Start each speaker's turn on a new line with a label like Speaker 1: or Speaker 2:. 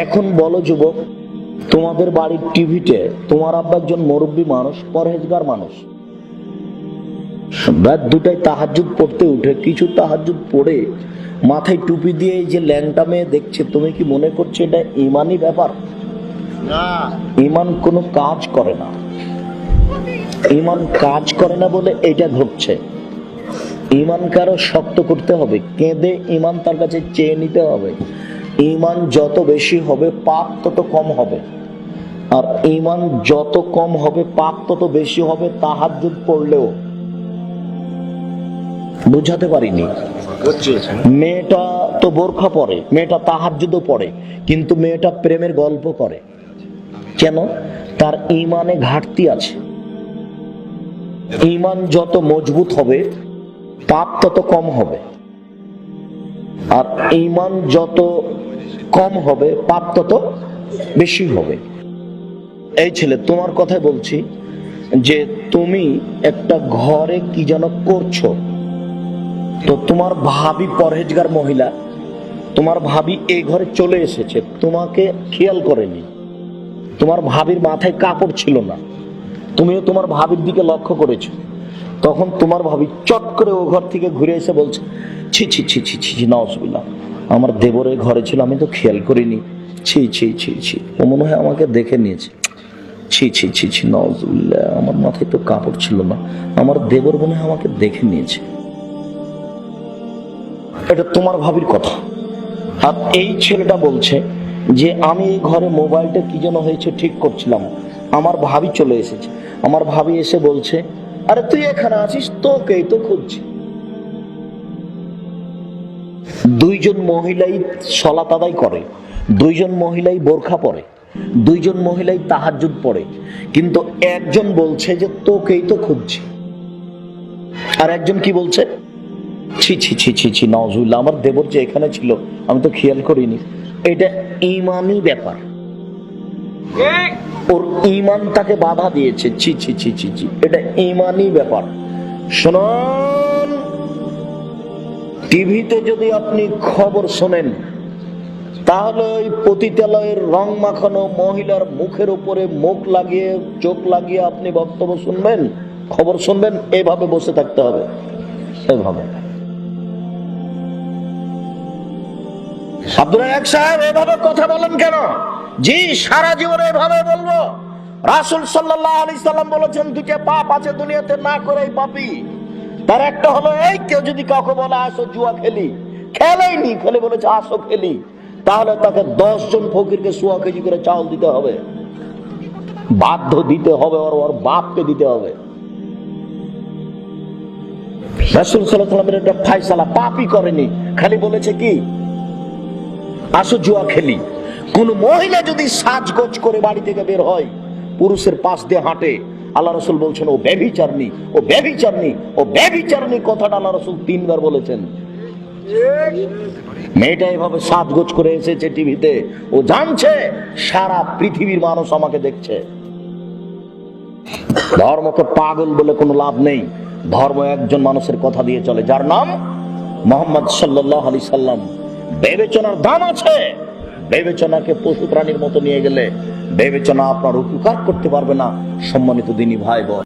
Speaker 1: এখন বলো যুবক, তোমাদের বাড়ির টিভিতে তোমার আব্বা একজন মুরব্বী মানুষ, পরহেজগার মানুষ, রাত দুটায় তাহাজ্জুদ পড়তে উঠে কিছু তাহাজ্জুদ পড়ে মাথায় টুপি দিয়ে এই যে ল্যাংটা মেয়ে দেখছে, তুমি কি মনে করছো এটা ইমানি ব্যাপার?
Speaker 2: না,
Speaker 1: ইমান কোনো কাজ করে না। ইমান কাজ করে না বলে এটা ঘটছে। ইমান কারো শক্ত করতে হবে, কেঁদে ইমান তার কাছে চেয়ে নিতে হবে। ইমান যত বেশি হবে পাপ তত কম হবে, আর ইমান যত কম হবে পাপ তত বেশি হবে। তাহাজ্জুদ পড়লেও বুঝাতে পারিনি। মেয়েটা তো বোরখা পরে, মেয়েটা তাহাজ্জুদও পড়ে, কিন্তু মেয়েটা প্রেমের গল্প করে কেন? তার ইমানে ঘাটতি আছে। ইমান যত মজবুত হবে পাপ তত কম হবে, আর ইমান যত কম হবে পাপ তত বেশি হবে। এই ছেলে, তোমার কথাই বলছি যে তুমি একটা ঘরে কি যেন করছো, তো তোমার ভাবি পরহেজগার মহিলা, তোমার ভাবি এই ঘরে চলে এসেছে, তোমাকে খেয়াল করেনি, তোমার ভাবির মাথায় কাপড় ছিল না, তুমিও তোমার ভাবির দিকে লক্ষ্য করেছো। তখন তোমার ভাবি চট করে ও ঘর থেকে ঘুরে এসে বলছে, ছি ছি ছি ছি ছি, নাউজুবিল্লাহ, আমার দেবরের ঘরে ছিল, আমি তো খেয়াল করিনি, ছি ছি ছি ছি, ও মনে হয় আমাকে দেখে নিয়েছে, ছি ছি ছি ছি, নাউজুবিল্লাহ, আমার মাথায় তো কাপড় ছিল না, আমার দেবর মনে হয় আমাকে দেখে নিয়েছে। এটা তোমার ভাবির কথা। আর এই ছেলেটা বলছে যে আমি এই ঘরে মোবাইলটা কি যেন হয়েছে ঠিক করছিলাম, আমার ভাবি চলে এসেছে, আমার ভাবি এসে বলছে, আরে তুই এখানে আছিস, তোকেই তো খুঁজছি। দুইজন মহিলাই সালাত আদায় করে, দুইজন মহিলাই বোরখা পরে, দুইজন মহিলাই তাহাজ্জুদ পড়ে, কিন্তু একজন বলছে যে তোকেই তো খুঁজছি, আর একজন কি বলছে, ছি ছি ছি ছি ছি, নাউজুবিল্লাহ, আমার দেবর যে এখানে ছিল আমি তো খেয়াল করিনি। এটা ইমানি ব্যাপার, ওর ইমান তাকে বাধা দিয়েছে, ছি ছি ছি ছি ছি, এটা ইমানি ব্যাপার। শুনুন, টিভিতে যদি আপনি খবর শোনেন, তাহলে ওই পতিতালয়ের রং মাখানো মহিলার মুখের উপরে মুখ লাগিয়ে চোখ লাগিয়ে আপনি বক্তব্য শুনবেন, খবর শুনবেন, এভাবে বসে থাকতে হবে, এভাবে। আব্দুল রাজ্জাক সাহেব এভাবে কথা বলেন কেন? জি, সারা জীবনে এভাবে বলবো। রাসূল সাল্লাল্লাহু আলাইহি সাল্লাম বলেছেন, দুটো পাপ আছে দুনিয়াতে না করেই পাপী। তার একটা হলো এই, কেউ যদি কাউকে বলে আসো জুয়া খেলি, খেলেইনি, খেলে বলেছে আসো খেলি, তাহলে তাকে 10 জন ফকিরকে 100 কেজি করে চাউল দিতে হবে, বাধ্য দিতে হবে, ওর বাপকে দিতে হবে। রাসূল সাল্লাল্লাহু আলাইহি সাল্লামের একটা ফায়সালা, পাপই করেনি, খালি বলেছে কি আসো জুয়া খেলি। কোন মহিলা যদি সাজগোজ করে বাড়ি থেকে বের হয়, পুরুষের পাশ দিয়ে হাঁটে, আল্লাহ রাসূল বলছেন ও ব্যভিচারিণী, ও ব্যভিচারিণী, ও ব্যভিচারিণী, কথাটা আল্লাহ রাসূল 3 বার বলেছেন। মেয়েটা এভাবে সাজগোজ করে এসেছে টিভিতে, ও জানছে সারা পৃথিবীর মানুষ আমাকে দেখছে। ধর্মকে পাগল বলে কোনো লাভ নেই। ধর্ম একজন মানুষের কথা দিয়ে চলে, যার নাম মুহাম্মদ সাল্লাল্লাহু আলাইহি সাল্লাম। বিবেচনার দাম আছে। বিবেচনাকে পশু প্রাণীর মতো নিয়ে গেলে বিবেচনা আপনার উপকার করতে পারবে না। সম্মানিত দিনী ভাই বোন।